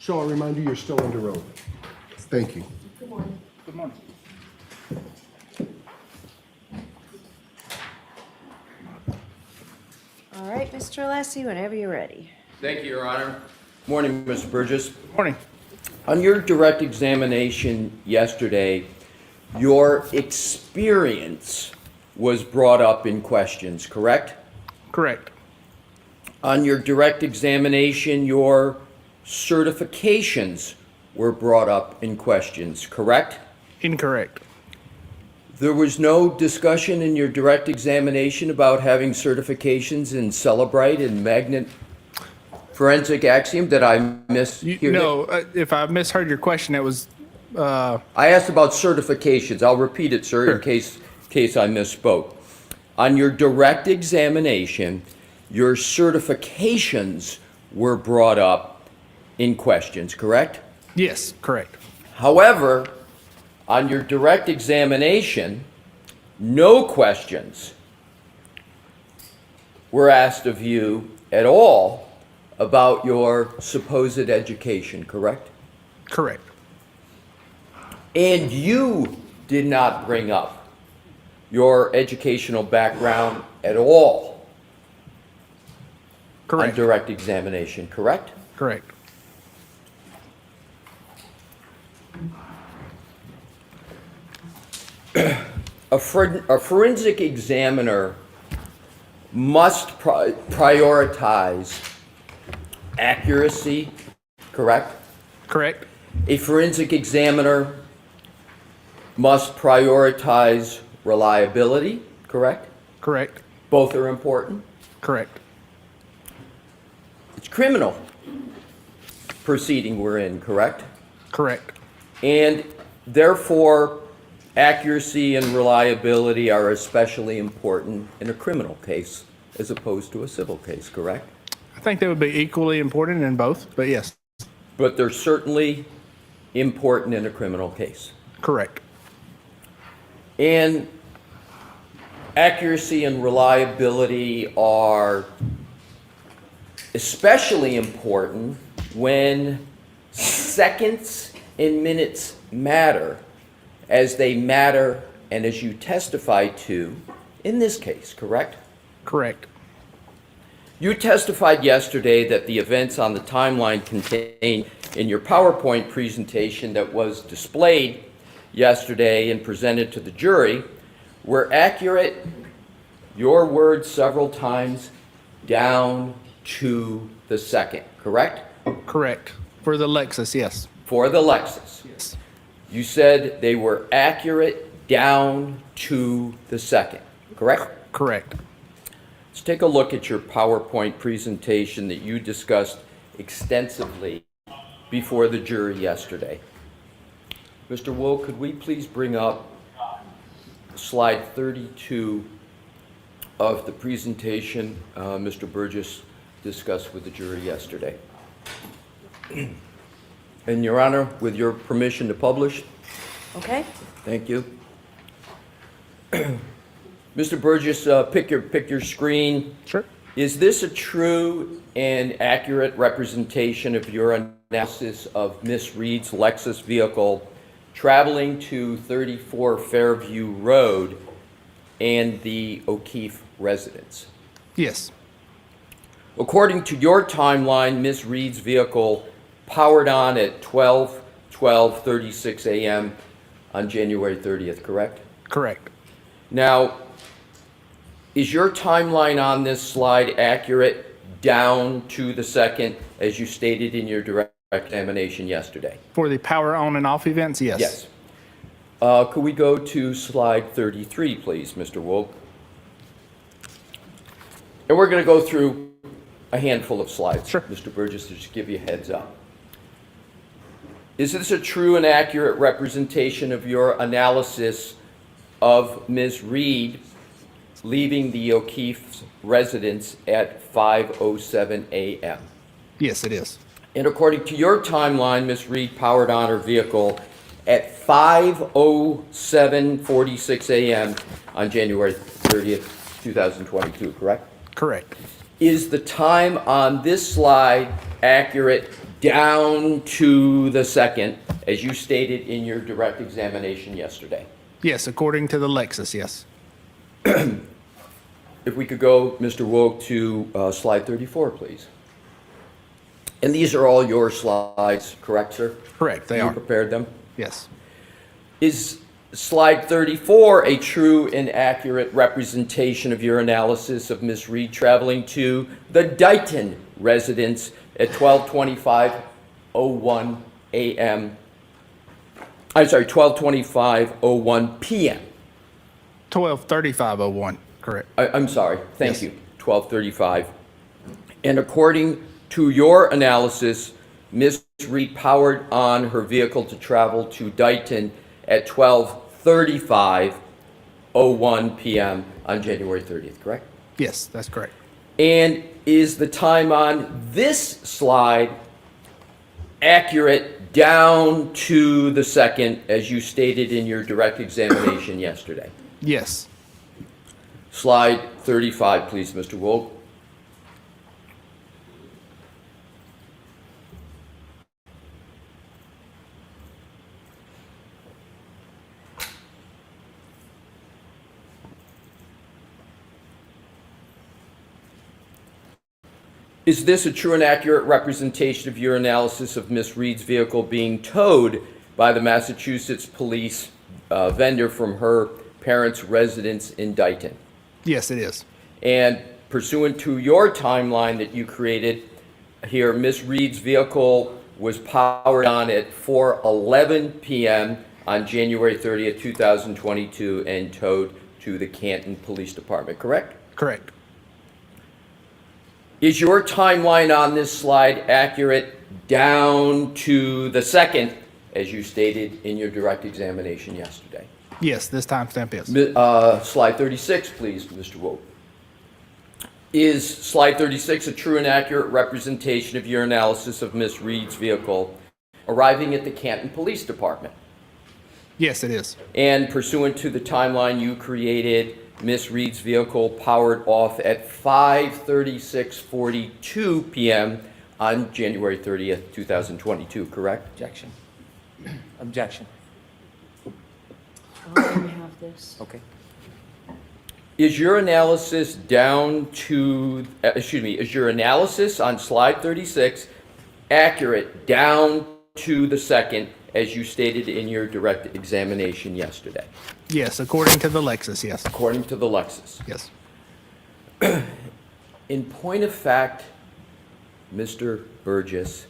Shall I remind you, you're still under oath. Thank you. Good morning. Good morning. All right, Mr. Alessi, whenever you're ready. Thank you, Your Honor. Morning, Mr. Burgess. Morning. On your direct examination yesterday, your experience was brought up in questions, correct? Correct. On your direct examination, your certifications were brought up in questions, correct? Incorrect. There was no discussion in your direct examination about having certifications in Celebrite and Magnet Forensic Axiom. Did I mishear No, if I misheard your question, it was, I asked about certifications. I'll repeat it, sir, Sure. in case I misspoke. On your direct examination, your certifications were brought up in questions, correct? yes, correct. However, on your direct examination, no questions were asked of you at all about your supposed education, correct? Correct. And you did not bring up your educational background at all on Correct. direct examination, correct? Correct. A forensic examiner must prioritize accuracy, correct? Correct. A forensic examiner must prioritize reliability, correct? Correct. Both are important. Correct. It's criminal proceeding we're in, correct? Correct. And therefore, accuracy and reliability are especially important in a criminal case as opposed to a civil case, correct? I think they would be equally important in both, but yes, But they're certainly important in a criminal case. correct. And accuracy and reliability are especially important when seconds and minutes matter, as they matter and as you testify to in this case, correct? Correct. You testified yesterday that the events on the timeline contained in your PowerPoint presentation that was displayed yesterday and presented to the jury were accurate, your words several times, down to the second, correct? Correct. For the Lexus, yes. For the Lexus. Yes. You said they were accurate down to the second, correct? Correct. Let's take a look at your PowerPoint presentation that you discussed extensively before the jury yesterday. Mr. Woe, could we please bring up slide 32 of the presentation Mr. Burgess discussed with the jury yesterday? And Your Honor, with your permission to publish, Okay? thank you. Mr. Burgess, pick your screen. Sure. Is this a true and accurate representation of your analysis of Miss Reed's Lexus vehicle traveling to 34 Fairview Road and the O'Keefe residence? Yes. According to your timeline, Miss Reed's vehicle powered on at 12:36 a.m. on January 30th, correct? Correct. Now, is your timeline on this slide accurate down to the second, as you stated in your direct examination yesterday? For the power on and off events, yes. Yes. Could we go to slide 33, please, Mr. Woke? And we're going to go through a handful of slides, Sure. Mr. Burgess, to just give you a heads up. Is this a true and accurate representation of your analysis of Ms. Reed leaving the O'Keefe's residence at 5:07 a.m.? Yes, it is. And according to your timeline, Ms. Reed powered on her vehicle at 5:07:46 a.m. on January 30th, 2022, correct? Correct. Is the time on this slide accurate down to the second, as you stated in your direct examination yesterday. Yes, according to the Lexus, yes. If we could go, Mr. Woke, to slide 34, please. And these are all your slides, correct, sir? Correct, they You are. prepared them? Yes. Is slide 34 a true and accurate representation of your analysis of Miss Reed traveling to the Dighton residence at 12:25:01 a.m.? I'm sorry, 12:25:01 p.m. 12:35:01, correct. I'm sorry, thank Yes. you, 12:35. And according to your analysis, Miss Reed powered on her vehicle to travel to Dighton at 12:35:01 p.m. on January 30th, correct? Yes, that's correct. And is the time on this slide accurate down to the second, as you stated in your direct examination yesterday? Yes. Slide 35, please, Mr. Woke. Is this a true and accurate representation of your analysis of Miss Reed's vehicle being towed by the Massachusetts police vendor from her parents' residence in Dighton? Yes, it is. And pursuant to your timeline that you created here, Miss Reed's vehicle was powered on at 4:11 p.m. on January 30th, 2022, and towed to the Canton Police Department, correct? Correct. Is your timeline on this slide accurate down to the second, as you stated in your direct examination yesterday? Yes, this timestamp is. Slide 36, please, Mr. Woke. Is slide 36 a true and accurate representation of your analysis of Miss Reed's vehicle arriving at the Canton Police Department? Yes, it is. And pursuant to the timeline you created, Miss Reed's vehicle powered off at 5:36:42 p.m. on January 30th, 2022, correct? Objection. Objection. I'll let you have this. Okay. Is your analysis is your analysis on slide 36 accurate down to the second, as you stated in your direct examination yesterday? Yes, according to the Lexus, yes. According to the Lexus. Yes. In point of fact, Mr. Burgess,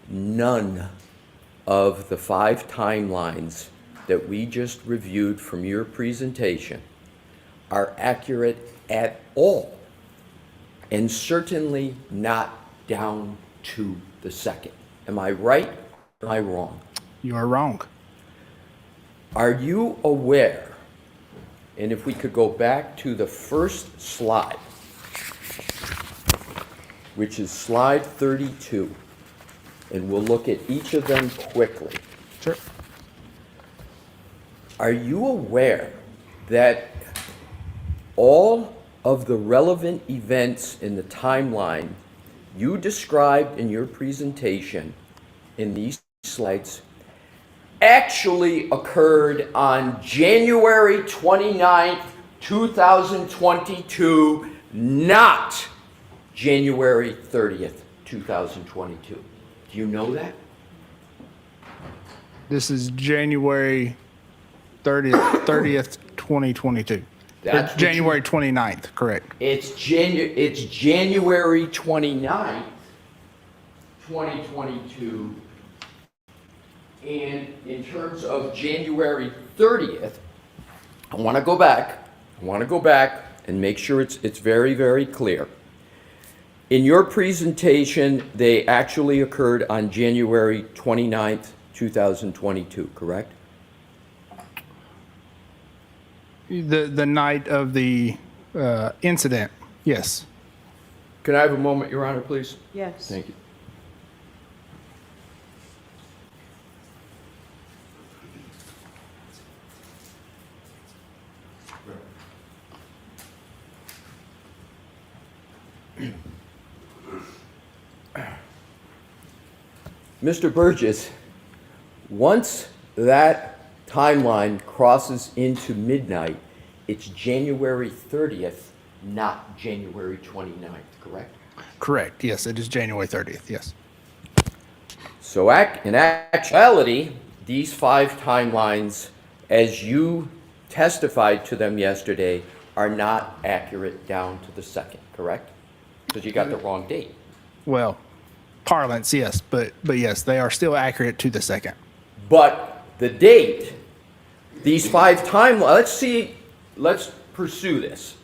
none of the 5 timelines that we just reviewed from your presentation are accurate at all, and certainly not down to the second. Am I right or am I wrong? You are wrong. Are you aware, and if we could go back to the first slide, which is slide 32, and we'll look at each of them quickly. Sure. Are you aware that all of the relevant events in the timeline you described in your presentation in these slides actually occurred on January 29th, 2022, not January 30th, 2022. Do you know that? This is January 30th, 2022. That's Or what January 29th, correct. It's January 29th, 2022. And in terms of January 30th, I want to go back and make sure it's very, very clear. In your presentation, they actually occurred on January 29th, 2022, correct? The night of the incident, yes. Can I have a moment, Your Honor, please? Yes. Thank you. Mr. Burgess, once that timeline crosses into midnight, it's January 30th, not January 29th, correct? Correct. Yes, it is January 30th. Yes. So in actuality, these 5 timelines, as you testified to them yesterday, are not accurate down to the second, correct? Because you got the wrong date. Well, parlance, yes, but yes, they are still accurate to the second. But the date, these 5 timelines, let's pursue this.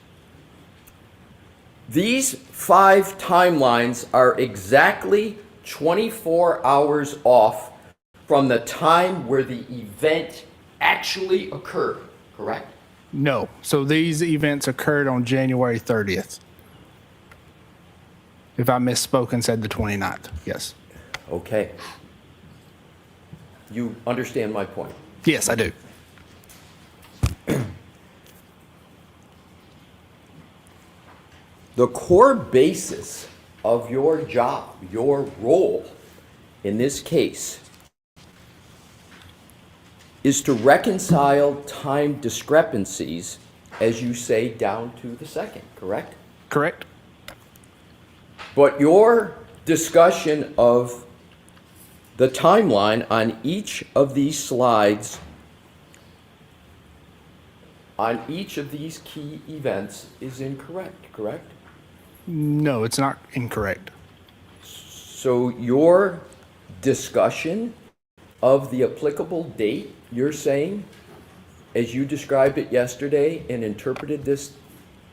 These 5 timelines are exactly 24 hours off from the time where the event actually occurred, correct? No. So these events occurred on January 30th. If I misspoke and said the 29th, yes. Okay. You understand my point? Yes, I do. The core basis of your job, your role in this case, is to reconcile time discrepancies, as you say, down to the second, correct? Correct? But your discussion of the timeline on each of these slides, on each of these key events, is incorrect, correct? No, it's not incorrect. So your discussion of the applicable date, you're saying, as you described it yesterday and interpreted this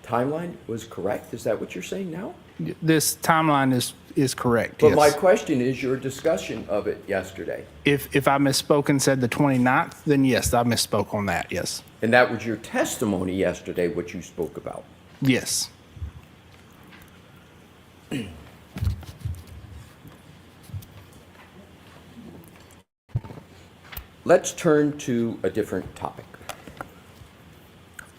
timeline, was correct? Is that what you're saying now? This timeline is correct, But yes. my question is your discussion of it yesterday. If I misspoke and said the 29th, then yes, I misspoke on that, yes. And that was your testimony yesterday, what you spoke about. Yes. Let's turn to a different topic.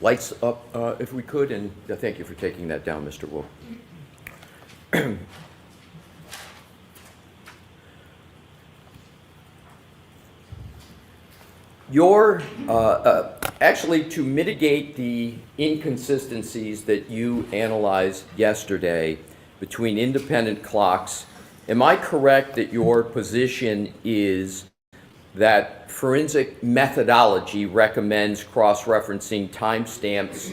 Lights up, if we could, and thank you for taking that down, Mr. Wu. Actually, to mitigate the inconsistencies that you analyzed yesterday between independent clocks, am I correct that your position is that forensic methodology recommends cross-referencing timestamps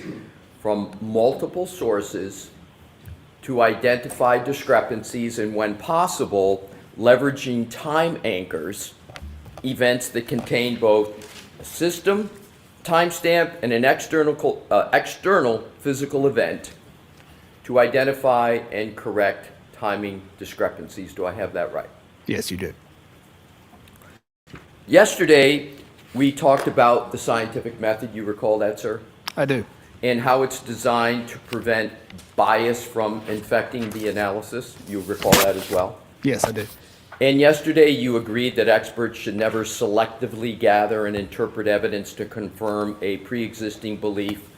from multiple sources to identify discrepancies, and when possible, leveraging time anchors, events that contain both a system timestamp and an external physical event to identify and correct timing discrepancies? Do I have that right? Yes, you did. Yesterday, we talked about the scientific method. You recall that, sir? I do. And how it's designed to prevent bias from infecting the analysis. You recall that as well? Yes, I do. And yesterday, you agreed that experts should never selectively gather and interpret evidence to confirm a pre-existing belief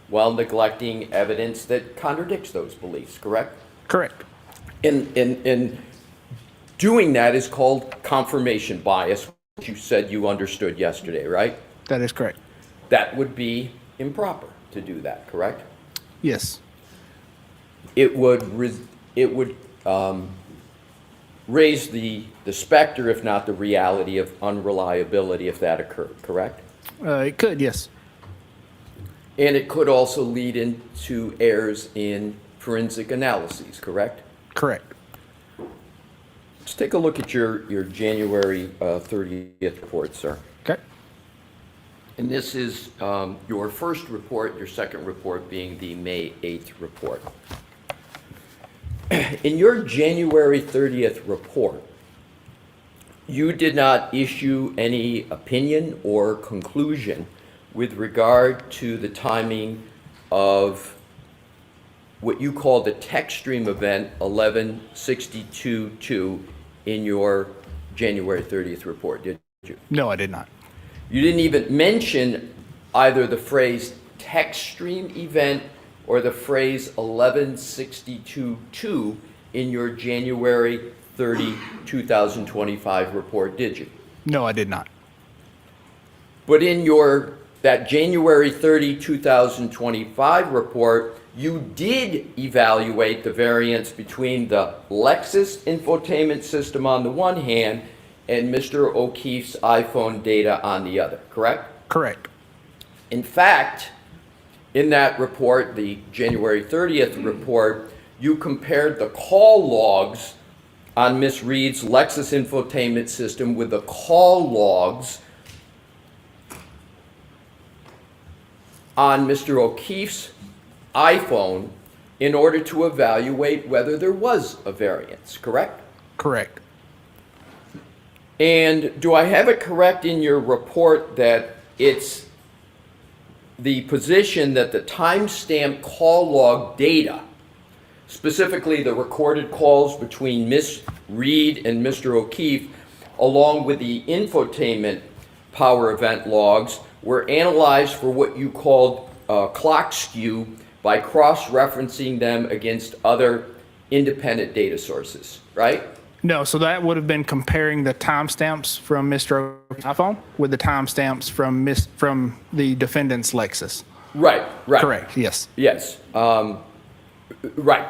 while neglecting evidence that contradicts those beliefs, correct? Correct. And doing that is called confirmation bias, which you said you understood yesterday, right? That is correct. That would be improper to do that, correct? Yes. It would raise the specter, if not the reality, of unreliability if that occurred, correct? It could, yes. And it could also lead into errors in forensic analyses, correct? Correct. Let's take a look at your January 30th report, sir. Okay. And this is your first report, your second report being the May 8th report. In your January 30th report, you did not issue any opinion or conclusion with regard to the timing of what you call the text stream event 1162-2 in your January 30th report, did you? No, I did not. You didn't even mention either the phrase text stream event or the phrase 1162-2 in your January 30, 2025 report, did you? No, I did not. But in that January 30, 2025 report, you did evaluate the variance between the Lexus infotainment system on the one hand and Mr. O'Keefe's iPhone data on the other, correct? Correct. In fact, in that report, the January 30th report, you compared the call logs on Ms. Reed's Lexus infotainment system with the call logs on Mr. O'Keefe's iPhone in order to evaluate whether there was a variance, correct? Correct. And do I have it correct in your report that it's the position that the timestamp call log data, specifically the recorded calls between Ms. Reed and Mr. O'Keefe, along with the infotainment power event logs, were analyzed for what you called clock skew by cross-referencing them against other independent data sources, right? No, so that would have been comparing the timestamps from Mr. O'Keefe's iPhone with the timestamps from the defendant's Lexus. Right. Correct, yes. Yes. Right,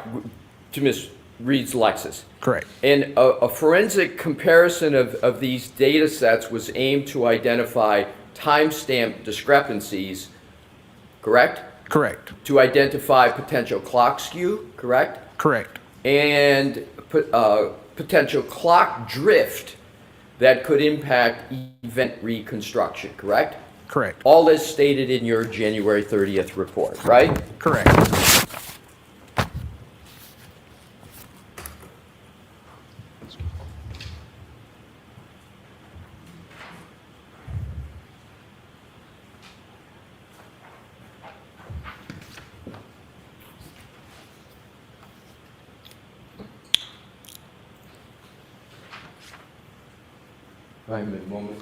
to Ms. Reed's Lexus. Correct. And a forensic comparison of these data sets was aimed to identify timestamp discrepancies, correct? Correct. To identify potential clock skew, correct? Correct. And potential clock drift that could impact event reconstruction, correct? Correct. All as stated in your January 30th report, right? Correct. I'm in a moment.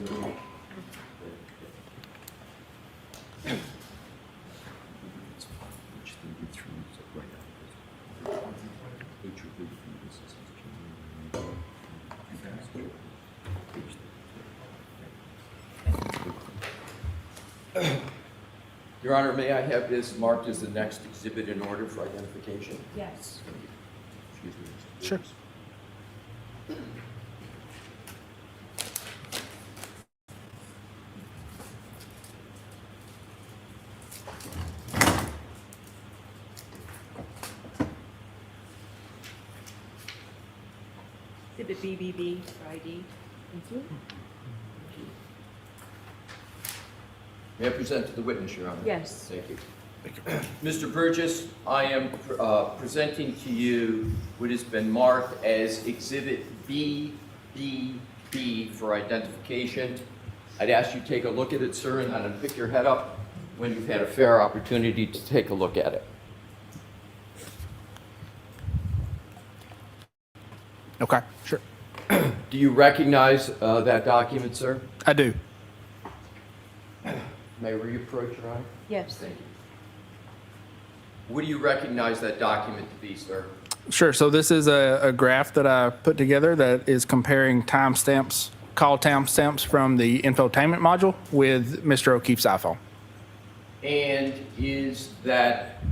Your Honor, may I have this marked as the next exhibit in order for identification? Yes. Sure. Exhibit BBB for ID. Thank you. May I present to the witness, Your Honor? Yes. Thank you. Mr. Burgess, I am presenting to you what has been marked as Exhibit BBB for identification. I'd ask you to take a look at it, sir, and then pick your head up when you've had a fair opportunity to take a look at it. Okay, sure. Do you recognize that document, sir? I do. May I reapproach, Your Honor? Yes. Thank you. What do you recognize that document to be, sir? Sure. So this is a graph that I put together that is comparing timestamps, call timestamps from the infotainment module with Mr. O'Keefe's iPhone. And is that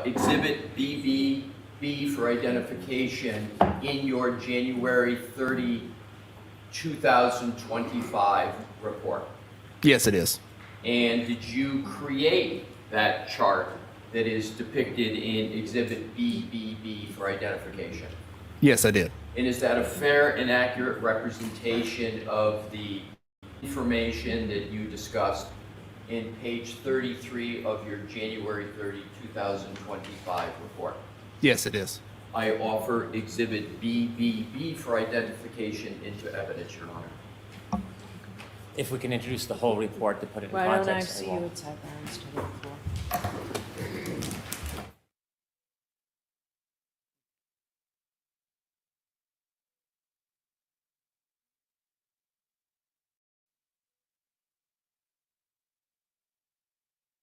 Exhibit BBB for identification in your January 30, 2025 report? Yes, it is. And did you create that chart that is depicted in Exhibit BBB for identification? Yes, I did. And is that a fair and accurate representation of the information that you discussed in page 33 of your January 30, 2025 report? Yes, it is. I offer Exhibit BBB for identification into evidence, Your Honor. If we can introduce the whole report to put it in Why don't I context. see you at sidelines to the